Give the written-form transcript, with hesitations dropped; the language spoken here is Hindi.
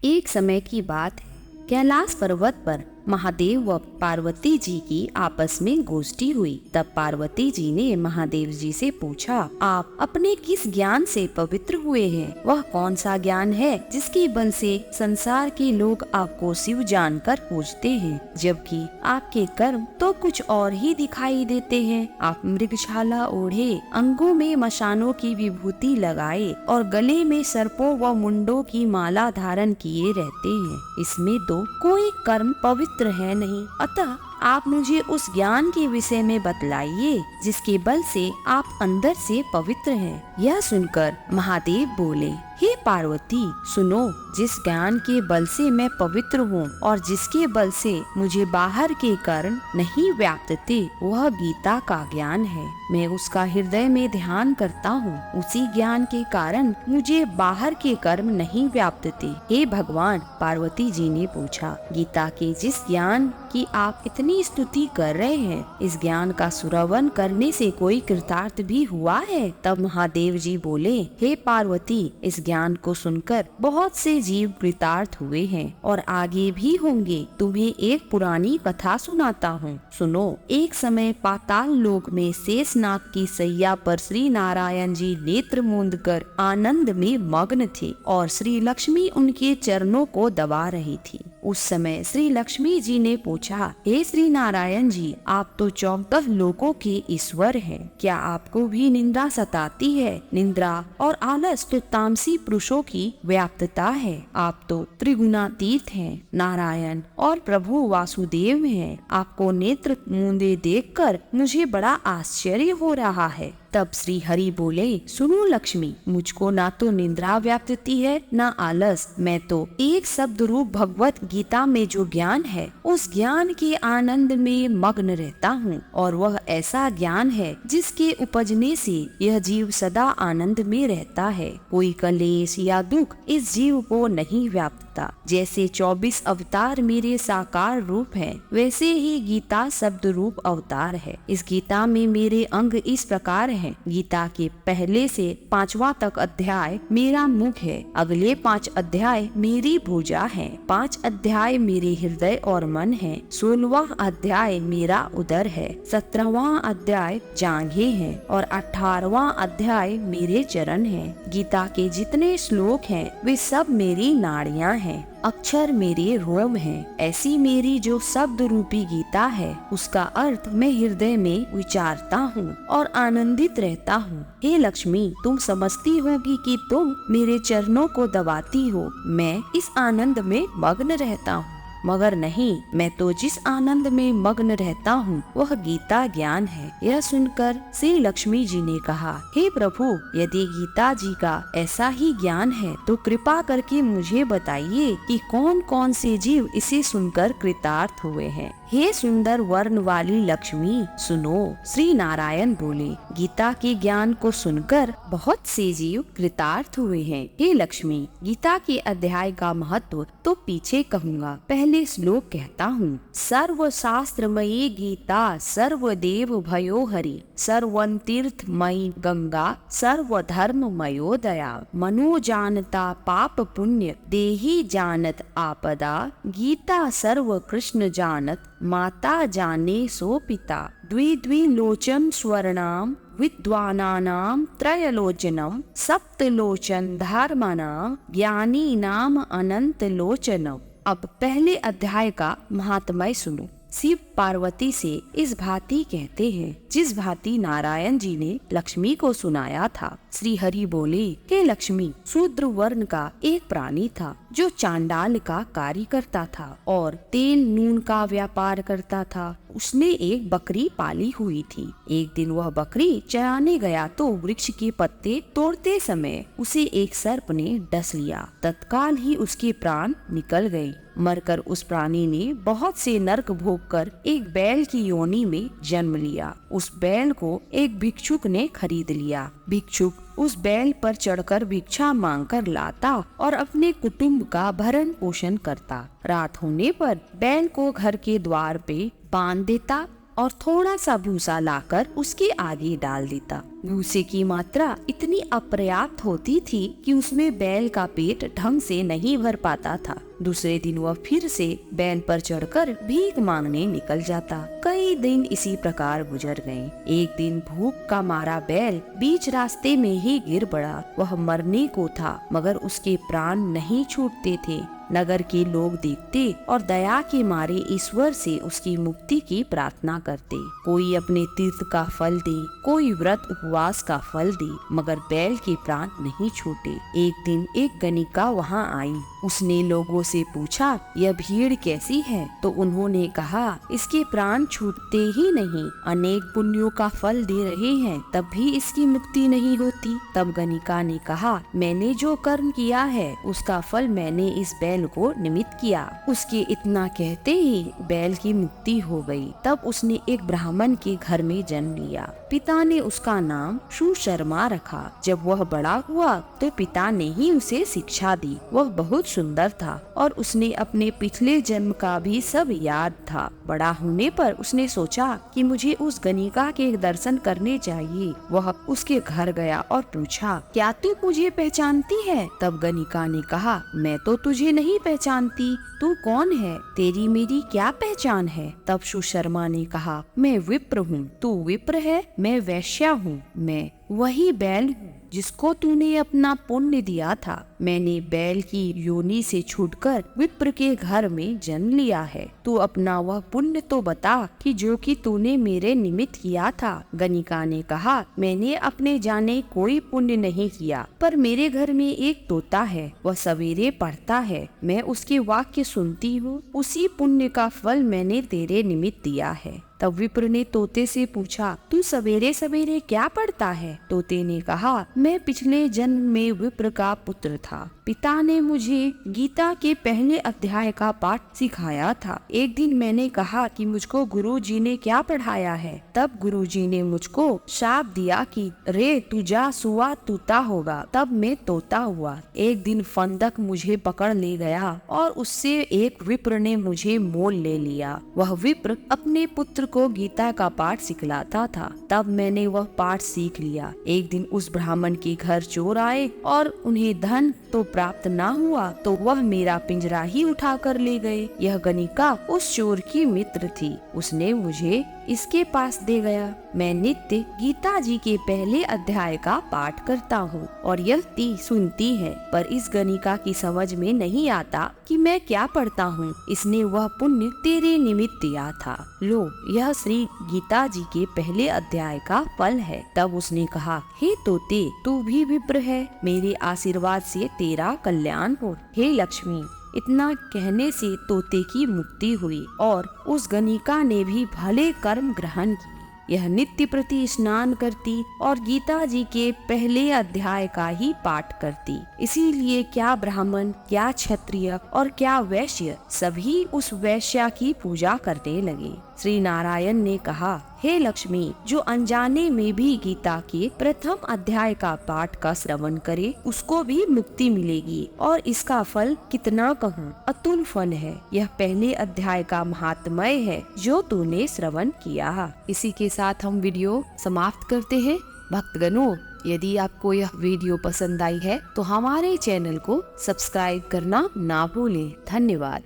एक समय की बात है, कैलाश पर्वत पर महादेव व पार्वती जी की आपस में गोष्ठी हुई। तब पार्वती जी ने महादेव जी से पूछा, आप अपने किस ज्ञान से पवित्र हुए हैं? वह कौन सा ज्ञान है जिसके बल से संसार के लोग आपको शिव जानकर पूजते हैं, जबकि आपके कर्म तो कुछ और ही दिखाई देते हैं। आप मृगशाला ओढ़े, अंगों में मशानों की विभूति लगाए और गले में सर्पों व मुंडों की माला धारण किए रहते हैं। इसमें तो कोई कर्म पवित्र है नहीं। अतः आप मुझे उस ज्ञान के विषय में बतलाइए जिसके बल से आप अंदर से पवित्र हैं। यह सुनकर महादेव बोले, हे पार्वती सुनो, जिस ज्ञान के बल से मैं पवित्र हूँ और जिसके बल से मुझे बाहर के कर्म नहीं व्याप्तते, वह गीता का ज्ञान है। मैं उसका हृदय में ध्यान करता हूँ, उसी ज्ञान के कारण मुझे बाहर के कर्म नहीं व्याप्तते। हे भगवान, पार्वती जी ने पूछा, गीता के जिस ज्ञान की आप इतनी स्तुति कर रहे हैं, इस ज्ञान का श्रवण करने से कोई कृतार्थ भी हुआ है? तब महादेव जी बोले, हे पार्वती, इस ज्ञान को सुनकर बहुत से जीव कृतार्थ हुए हैं और आगे भी होंगे। तुम्हें एक पुरानी कथा सुनाता हूँ, सुनो। एक समय पाताल लोक में शेषनाग की सैया पर श्री नारायण जी नेत्र मूंद कर आनंद में मग्न थे और श्री लक्ष्मी उनके चरणों को दबा रही थी। उस समय श्री लक्ष्मी जी ने पूछा, हे श्री नारायण जी, आप तो 14 लोकों के ईश्वर हैं, क्या आपको भी निंदा सताती है? निंद्रा और आलस तो तामसी पुरुषों की व्याप्तता है। आप तो त्रिगुणातीत हैं, नारायण और प्रभु वासुदेव हैं। आपको नेत्र मूंदे देखकर मुझे बड़ा आश्चर्य हो रहा है। तब श्री हरि बोले, सुनो लक्ष्मी, मुझको ना तो निंद्रा व्याप्तती है ना आलस। मैं तो एक शब्द रूप भगवत गीता में जो ज्ञान है, उस ज्ञान के आनंद में मग्न रहता हूँ और वह ऐसा ज्ञान है जिसके उपजने से यह जीव सदा आनंद में रहता है। कोई कलेश या दुख इस जीव को नहीं व्याप्तता। जैसे 24 अवतार मेरे साकार रूप हैं, वैसे ही गीता शब्द रूप अवतार है। इस गीता में मेरे अंग इस प्रकार हैं। गीता के पहले से 5वां तक अध्याय मेरा मुख है, अगले 5 अध्याय मेरी भुजा है, 5 अध्याय मेरे हृदय और मन है, 16वां अध्याय मेरा उदर है, 17वां अध्याय जांघें हैं और 18वां अध्याय मेरे चरण हैं। गीता के जितने श्लोक हैं वे सब मेरी नाड़ियां हैं, अक्षर मेरे रोम हैं। ऐसी मेरी जो शब्द रूपी गीता है, उसका अर्थ मैं हृदय में विचारता हूँ और आनंदित रहता हूँ। हे लक्ष्मी, तुम समझती होगी कि तुम मेरे चरणों को दबाती हो, मैं इस आनंद में मग्न रहता हूँ। मगर नहीं, मैं तो जिस आनंद में मग्न रहता हूँ वह गीता ज्ञान है। यह सुनकर श्री लक्ष्मी जी ने कहा, हे प्रभु, यदि गीता जी का ऐसा ही ज्ञान है तो कृपा करके मुझे बताइए कि कौन कौन से जीव इसे सुनकर कृतार्थ हुए हैं। हे सुंदर वर्ण वाली लक्ष्मी, सुनो। श्री नारायण बोले, गीता के ज्ञान को सुनकर बहुत से जीव कृतार्थ हुए हैं। हे लक्ष्मी, गीता के अध्याय का महत्व तो पीछे कहूँगा, पहले श्लोक कहता हूँ। सर्व शास्त्रमयी गीता, सर्वदेव भयो हरि, सर्वन तीर्थमयी गंगा, सर्वधर्ममयो दया, मनो जानता पाप पुण्य, देहि जानत आपदा, गीता सर्व कृष्ण जानत, माता जाने सो पिता, द्विलोचन स्वर्णाम विद्वानानाम त्रयलोचनम, सप्तलोचन धर्मानाम, ज्ञानी नाम अनंत लोचनम। अब पहले अध्याय का महात्म्य सुनो। शिव पार्वती से इस भांति कहते हैं जिस भांति नारायण जी ने लक्ष्मी को सुनाया था। श्री हरि बोले, हे लक्ष्मी, शूद्र वर्ण का एक प्राणी था जो चांडाल का कार्य करता था और तेल नून का व्यापार करता था। उसने एक बकरी पाली हुई थी। एक दिन वह बकरी चराने गया तो वृक्ष के पत्ते तोड़ते समय उसे एक सर्प ने डस लिया। तत्काल ही उसके प्राण निकल गए। मरकर उस प्राणी ने बहुत से नरक भोग कर एक बैल की योनि में जन्म लिया। उस बैल को एक भिक्षुक ने खरीद लिया। भिक्षुक उस बैल पर चढ़कर भिक्षा मांगकर लाता और अपने कुटुंब का भरण पोषण करता। रात होने पर बैल को घर के द्वार पे बांध देता और थोड़ा सा भूसा लाकर उसके आगे डाल देता। भूसे की मात्रा इतनी अपर्याप्त होती थी कि उसमें बैल का पेट ढंग से नहीं भर पाता था। दूसरे दिन वह फिर से बैल पर चढ़कर भीख मांगने निकल जाता। कई दिन इसी प्रकार गुजर गए। एक दिन भूख का मारा बैल बीच रास्ते में ही गिर पड़ा। वह मरने को था, मगर उसके प्राण नहीं छूटते थे। नगर के लोग देखते और दया के मारे ईश्वर से उसकी मुक्ति की प्रार्थना करते। कोई अपने तीर्थ का फल दे, कोई व्रत उपवास का फल दे, मगर बैल के प्राण नहीं छूटे। एक दिन एक गणिका वहाँ आई। उसने लोगों से पूछा, यह भीड़ कैसी है? तो उन्होंने कहा, इसके प्राण छूटते ही नहीं, अनेक पुण्यों का फल दे रहे हैं, तब भी इसकी मुक्ति नहीं होती। तब गणिका ने कहा, मैंने जो कर्म किया है उसका फल मैंने इस बैल को निमित्त किया। उसके इतना कहते ही बैल की मुक्ति हो गई। तब उसने एक ब्राह्मण के घर में जन्म लिया। पिता ने उसका नाम सुशर्मा रखा। जब वह बड़ा हुआ तो पिता ने ही उसे शिक्षा दी। वह बहुत सुंदर था और उसने अपने पिछले जन्म का भी सब याद था। बड़ा होने पर उसने सोचा कि मुझे उस गणिका के दर्शन करने चाहिए। वह उसके घर गया और पूछा, क्या तू मुझे पहचानती है? तब गणिका ने कहा, मैं तो तुझे नहीं पहचानती, तू कौन है? तेरी मेरी क्या पहचान है? तब सुशर्मा ने कहा, मैं विप्र हूँ। तू विप्र है? मैं वैश्या हूँ। मैं वही बैल हूँ जिसको तूने अपना पुण्य दिया था। मैंने बैल की योनि से छूटकर विप्र के घर में जन्म लिया है। तू अपना वह पुण्य तो बता कि जो कि तूने मेरे निमित्त किया था। गणिका ने कहा, मैंने अपने जाने कोई पुण्य नहीं किया, पर मेरे घर में एक तोता है, वह सवेरे पढ़ता है, मैं उसके वाक्य सुनती हूँ, उसी पुण्य का फल मैंने तेरे निमित्त दिया है। तब विप्र ने तोते से पूछा, तू सवेरे सवेरे क्या पढ़ता है? तोते ने कहा, मैं पिछले जन्म में विप्र का पुत्र था। पिता ने मुझे गीता के पहले अध्याय का पाठ सिखाया था। एक दिन मैंने कहा कि मुझको गुरुजी ने क्या पढ़ाया है। तब गुरुजी ने मुझको शाप दिया कि रे तू जा सुआ तूता होगा। तब मैं तोता हुआ। एक दिन फंदक मुझे पकड़ ले गया और उससे एक विप्र ने मुझे मोल ले लिया। वह विप्र अपने पुत्र को गीता का पाठ सिखलाता था। तब मैंने वह पाठ सीख लिया। एक दिन उस ब्राह्मण के घर चोर आए और उन्हें धन तो प्राप्त न हुआ तो वह मेरा पिंजरा ही उठा कर ले गए। यह गणिका उस चोर की मित्र थी। उसने मुझे इसके पास दे गया। मैं नित्य गीता जी के पहले अध्याय का पाठ करता हूँ और यह ती सुनती है, पर इस गणिका की समझ में नहीं आता कि मैं क्या पढ़ता हूँ। इसने वह पुण्य तेरे निमित्त दिया था। लो, यह श्री गीता जी के पहले अध्याय का फल है। तब उसने कहा, हे तोते, तू भी विप्र है, मेरे आशीर्वाद से तेरा कल्याण हो। हे लक्ष्मी। इतना कहने से तोते की मुक्ति हुई और उस गणिका ने भी भले कर्म ग्रहण किए। यह नित्य प्रति स्नान करती और गीता जी के पहले अध्याय का ही पाठ करती। इसीलिए क्या ब्राह्मण, क्या क्षत्रिय और क्या वैश्य सभी उस वैश्या की पूजा करने लगे। श्री नारायण ने कहा, हे लक्ष्मी, जो अनजाने में भी गीता के प्रथम अध्याय का पाठ का श्रवण करे उसको भी मुक्ति मिलेगी और इसका फल कितना कहूँ, अतुल फल है। यह पहले अध्याय का महात्मय है जो तूने श्रवण किया। इसी के साथ हम वीडियो समाप्त करते हैं। भक्तगणों, यदि आपको यह वीडियो पसंद आई है तो हमारे चैनल को सब्सक्राइब करना ना भूलें। धन्यवाद।